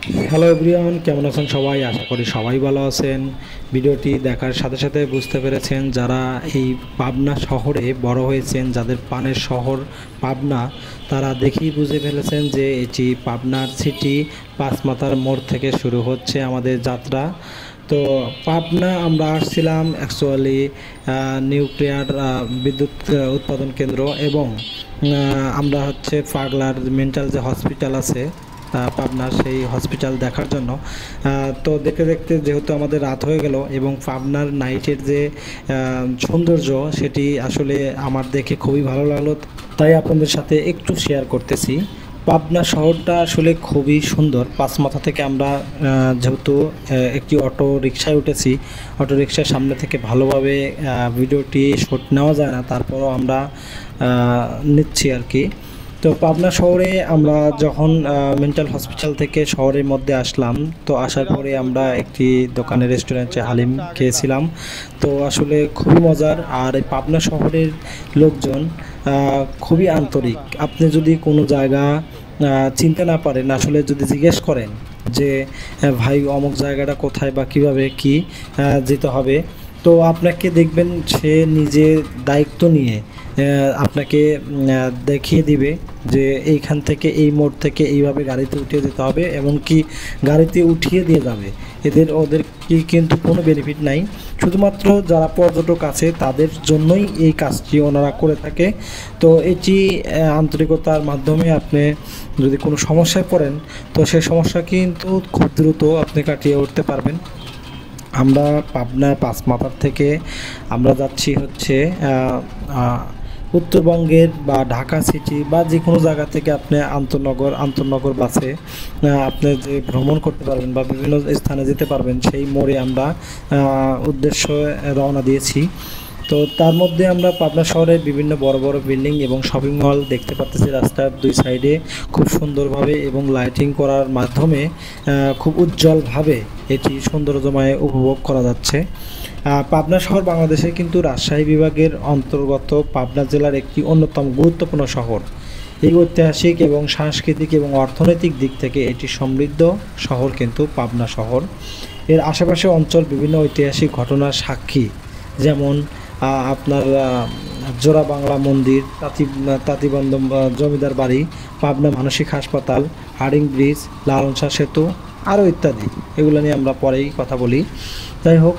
Hello everyone, কেমন আছেন সবাই? আশা করি সবাই ভালো আছেন। ভিডিওটি দেখার সাথে সাথে বুঝতে পেরেছেন যারা এই পাবনা শহরে বড় হয়েছেন, যাদের পানের শহর পাবনা, তারা দেখেই বুঝে ফেলেছেন যে এটি পাবনার সিটি পাঁচমাথার মোড় থেকে শুরু হচ্ছে আমাদের যাত্রা। তো পাবনা আমরা আসছিলাম অ্যাকচুয়ালি নিউক্লিয়ার বিদ্যুৎ উৎপাদন কেন্দ্র এবং আমরা হচ্ছে পাগলার মেন্টাল যে হসপিটাল আছে পাবনার, সেই হসপিটাল দেখার জন্য। তো দেখতে দেখতে যেহেতু আমাদের রাত হয়ে গেল এবং পাবনার নাইটের যে সৌন্দর্য সেটি আসলে আমার দেখে খুবই ভালো লাগলো, তাই আপনাদের সাথে একটু শেয়ার করতেছি। পাবনা শহরটা আসলে খুবই সুন্দর। পাঁচমাথা থেকে আমরা যেহেতু একটি অটো রিকশায় উঠেছি, অটো রিকশার সামনে থেকে ভালোভাবে ভিডিওটি শ্যুট নেওয়া যায় না, তারপরও আমরা নিচ্ছি আর কি। তো পাবনা শহরে আমরা যখন মেন্টাল হসপিটাল থেকে শহরের মধ্যে আসলাম, তো আসার পরে আমরা একটি দোকানে রেস্টুরেন্টে হালিম খেয়েছিলাম। তো আসলে খুবই মজার। আর এই পাবনা শহরের লোকজন খুবই আন্তরিক। আপনি যদি কোনো জায়গা চিনতে না পারেন, আসলে যদি জিজ্ঞেস করেন যে ভাই অমুক জায়গাটা কোথায় বা কীভাবে কি যেতে হবে, তো আপনাকে দেখবেন সে নিজে দায়িত্ব নিয়ে আপনাকে দেখিয়ে দিবে যে এইখান থেকে এই মোড় থেকে এইভাবে গাড়িতে উঠিয়ে যেতে হবে, এমনকি গাড়িতে উঠিয়ে দিয়ে যাবে। ওদের কি কিন্তু কোনো বেনিফিট নাই, শুধুমাত্র যারা পর্যটক আছে তাদের জন্যই এই কাজটি ওনারা করে থাকে। তো এটি আন্তরিকতার মাধ্যমে আপনি যদি কোনো সমস্যায় পড়েন, তো সেই সমস্যা কিন্তু খুব দ্রুত আপনি কাটিয়ে উঠতে পারবেন। আমরা পাবনা পাঁচমাথার থেকে আমরা যাচ্ছি হচ্ছে উত্তরবঙ্গের বা ঢাকা সিটি বা যে কোনো জায়গা থেকে আপনি আন্তনগর বাসে আপনি যে ভ্রমণ করতে পারবেন বা বিভিন্ন স্থানে যেতে পারবেন, সেই মোড়ে আমরা উদ্দেশ্য রওনা দিয়েছি। তো তার মধ্যে আমরা পাবনা শহরের বিভিন্ন বড় বড় বিল্ডিং এবং শপিং মল দেখতে পাচ্ছি। রাস্তার দুই সাইডে খুব সুন্দরভাবে এবং লাইটিং করার মাধ্যমে খুব উজ্জ্বলভাবে এটি সৌন্দর্যময় উপভোগ করা যাচ্ছে। পাবনা শহর বাংলাদেশের কিন্তু রাজশাহী বিভাগের অন্তর্গত পাবনা জেলার একটি অন্যতম গুরুত্বপূর্ণ শহর। এই ঐতিহাসিক এবং সাংস্কৃতিক এবং অর্থনৈতিক দিক থেকে এটি সমৃদ্ধ শহর কিন্তু পাবনা শহর। এর আশেপাশে অঞ্চল বিভিন্ন ঐতিহাসিক ঘটনার সাক্ষী, যেমন আপনার জোড়া বাংলা মন্দির, তাঁতিবন্ধ জমিদার বাড়ি, পাবনা মানসিক হাসপাতাল, হার্ডিং ব্রিজ, লালন শাহ সেতু আরও ইত্যাদি। এগুলো নিয়ে আমরা পরেই কথা বলি। যাই হোক,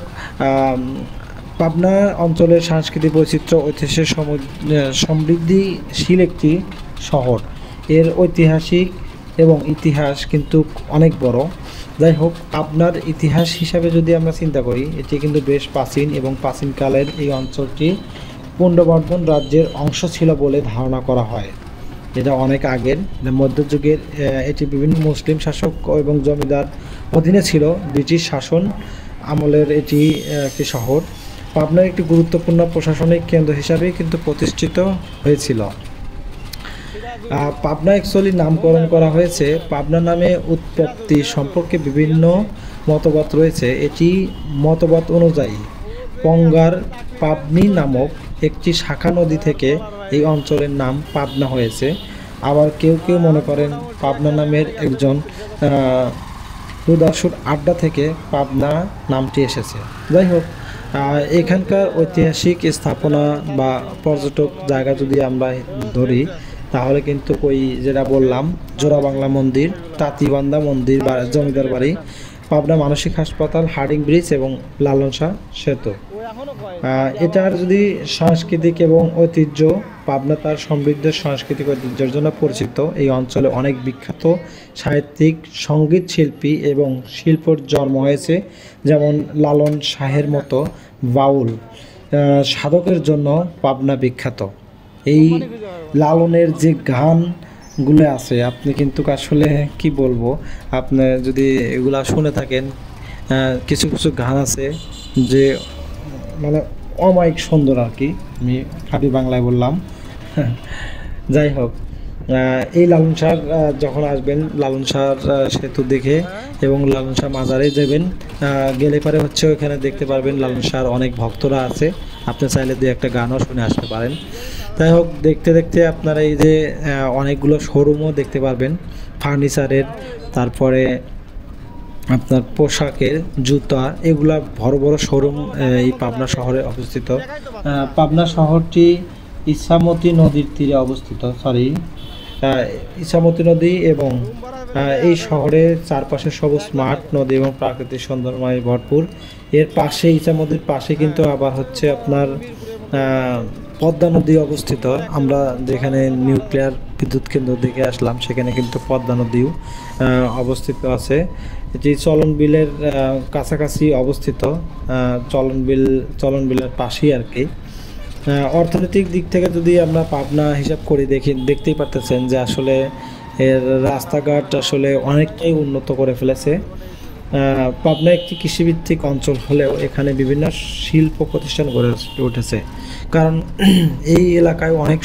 পাবনা অঞ্চলের সাংস্কৃতিক বৈচিত্র্য ঐতিহ্যের সমৃদ্ধিশীল একটি শহর। এর ঐতিহাসিক এবং ইতিহাস কিন্তু অনেক বড়। যাই হোক, পাবনার ইতিহাস হিসাবে যদি আমরা চিন্তা করি, এটি কিন্তু বেশ প্রাচীন এবং প্রাচীনকালের এই অঞ্চলটি পুণ্ড্রবর্ধন রাজ্যের অংশ ছিল বলে ধারণা করা হয়। এটা অনেক আগের মধ্যযুগের। এটি বিভিন্ন মুসলিম শাসক এবং জমিদার অধীনে ছিল। ব্রিটিশ শাসন আমলের এটি একটি শহর। পাবনার একটি গুরুত্বপূর্ণ প্রশাসনিক কেন্দ্র হিসাবে কিন্তু প্রতিষ্ঠিত হয়েছিল। পাবনা অ্যাকচুয়ালি নামকরণ করা হয়েছে, পাবনা নামে উৎপত্তি সম্পর্কে বিভিন্ন মতবাদ রয়েছে। এটি মতবাদ অনুযায়ী পঙ্গার পাবনি নামক একটি শাখা নদী থেকে এই অঞ্চলের নাম পাবনা হয়েছে। আবার কেউ কেউ মনে করেন পাবনা নামের একজন উদাসুর আড্ডা থেকে পাবনা নামটি এসেছে। যাই হোক, এখানকার ঐতিহাসিক স্থাপনা বা পর্যটক জায়গা যদি আমরা ধরি, তাহলে কিন্তু ওই যেটা বললাম, জোড়া বাংলা মন্দির, তাঁতিবান্ধা মন্দির বা জমিদার বাড়ি, পাবনা মানসিক হাসপাতাল, হার্ডিং ব্রিজ এবং লালন শাহ সেতু। এটার যদি সাংস্কৃতিক এবং ঐতিহ্য, পাবনা তার সমৃদ্ধ সাংস্কৃতিক ঐতিহ্যের জন্য পরিচিত। এই অঞ্চলে অনেক বিখ্যাত সাহিত্যিক, সঙ্গীত শিল্পী এবং শিল্পর জন্ম হয়েছে, যেমন লালন শাহের মতো বাউল সাধকের জন্য পাবনা বিখ্যাত। এই লালনের যে গানগুলো আছে, আপনি কিন্তু আসলে কি বলবো, আপনি যদি এগুলা শুনে থাকেন, কিছু কিছু গান আছে যে মানে অমায়িক সুন্দর আর কি, আমি খাঁটি বাংলায় বললাম। যাই হোক, এই লালন শাহ যখন আসবেন, লালন শাহ সেতু দেখে এবং লালন শাহ মাজারে যাবেন, গেলে পরে হচ্ছে ওইখানে দেখতে পারবেন লালন শাহর অনেক ভক্তরা আছে। আপনি চাইলে দু একটা গানও শুনে আসতে পারেন। যাই হোক, দেখতে দেখতে আপনারা এই যে অনেকগুলো শোরুমও দেখতে পারবেন ফার্নিচারের, তারপরে আপনার পোশাকের, জুতা, এগুলা বড় বড় শোরুম এই পাবনা শহরে অবস্থিত। পাবনা শহরটি ইছামতি নদীর তীরে অবস্থিত, ইছামতি নদী, এবং এই শহরে চারপাশে সবুজ মাঠ, নদী এবং প্রাকৃতিক সৌন্দর্যময় ভরপুর। এর পাশে, ইছামতির পাশে কিন্তু আবার হচ্ছে আপনার পদ্মা নদী অবস্থিত। আমরা যেখানে নিউক্লিয়ার বিদ্যুৎ কেন্দ্র দেখে আসলাম, সেখানে কিন্তু পদ্মা নদীও অবস্থিত আছে, এটি চলন বিলের কাছাকাছি অবস্থিত। চলন বিলের পাশেই আর কি। অর্থনৈতিক দিক থেকে যদি আমরা পাবনা হিসাব করি, দেখতেই পারতেছেন যে আসলে এর রাস্তাঘাট আসলে অনেকটাই উন্নত করে ফেলেছে। পাবনা একটি কৃষিভিত্তিক অঞ্চল হলেও এখানে বিভিন্ন শিল্প প্রতিষ্ঠান গড়ে উঠেছে, কারণ এই এলাকায় অনেক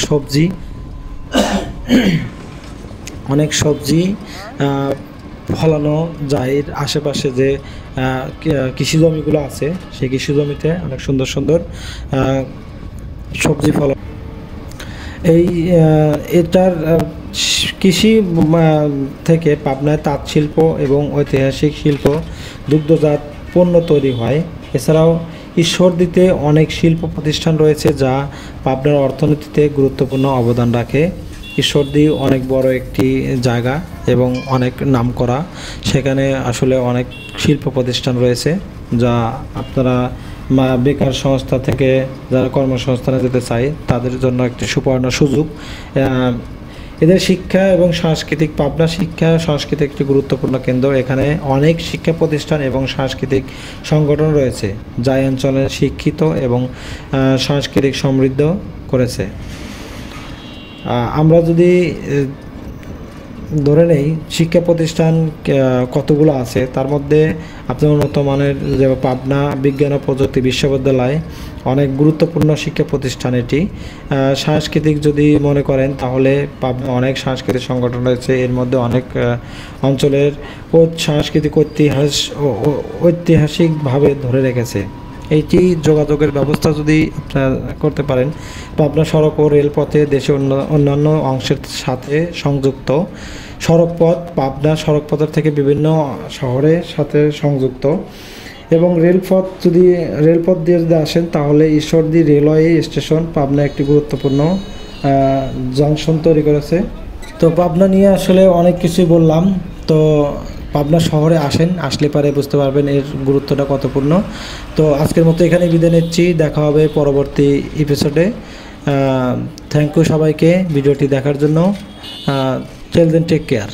সবজি ফলানো যায়। এর আশেপাশে যে কৃষি জমিগুলো আছে, সেই কৃষি জমিতে অনেক সুন্দর সুন্দর সবজি ফলানো। এটার কৃষি থেকে পাবনায় তাঁত শিল্প এবং ঐতিহাসিক শিল্প, দুগ্ধজাত পণ্য তৈরি হয়। এছাড়াও ঈশ্বরদীতে অনেক শিল্প প্রতিষ্ঠান রয়েছে যা পাবনার অর্থনীতিতে গুরুত্বপূর্ণ অবদান রাখে। ঈশ্বরদী অনেক বড় একটি জায়গা এবং অনেক নামকরা, সেখানে আসলে অনেক শিল্প প্রতিষ্ঠান রয়েছে যা আপনারা বেকার সংস্থা থেকে যারা কর্মসংস্থানে যেতে চায় তাদের জন্য একটি সুবর্ণ সুযোগ। এদের শিক্ষা এবং সাংস্কৃতিক, পাবনা শিক্ষা সাংস্কৃতিক একটি গুরুত্বপূর্ণ কেন্দ্র। এখানে অনেক শিক্ষা প্রতিষ্ঠান এবং সাংস্কৃতিক সংগঠন রয়েছে যা অঞ্চলের শিক্ষিত এবং সাংস্কৃতিক সমৃদ্ধ করেছে। আমরা যদি ধরে নেই শিক্ষা প্রতিষ্ঠান কতগুলো আছে, তার মধ্যে আপনার উন্নত মানের যে পাবনা বিজ্ঞান ও প্রযুক্তি বিশ্ববিদ্যালয় অনেক গুরুত্বপূর্ণ শিক্ষা প্রতিষ্ঠান এটি। সাংস্কৃতিক যদি মনে করেন তাহলে পাবনা অনেক সাংস্কৃতিক সংগঠন রয়েছে, এর মধ্যে অনেক অঞ্চলের সাংস্কৃতিক ঐতিহাসিকভাবে ধরে রেখেছে। এইটি যোগাযোগের ব্যবস্থা যদি আপনারা করতে পারেন, পাবনা সড়ক ও রেলপথে দেশের অন্যান্য অংশের সাথে সংযুক্ত। সড়কপথ, পাবনা সড়কপথের থেকে বিভিন্ন শহরের সাথে সংযুক্ত। এবং রেলপথ দিয়ে যদি আসেন তাহলে ঈশ্বরদী রেলওয়ে স্টেশন পাবনা একটি গুরুত্বপূর্ণ জংশন তৈরি করেছে। তো পাবনা নিয়ে আসলে অনেক কিছুই বললাম। তো পাবনা শহরে আসলে পারে বুঝতে পারবেন এর গুরুত্বটা কতপূর্ণ। তো আজকের মতো এখানে বিদায় নিচ্ছি, দেখা হবে পরবর্তী এপিসোডে। থ্যাংক ইউ সবাইকে ভিডিওটি দেখার জন্য। Till then take care.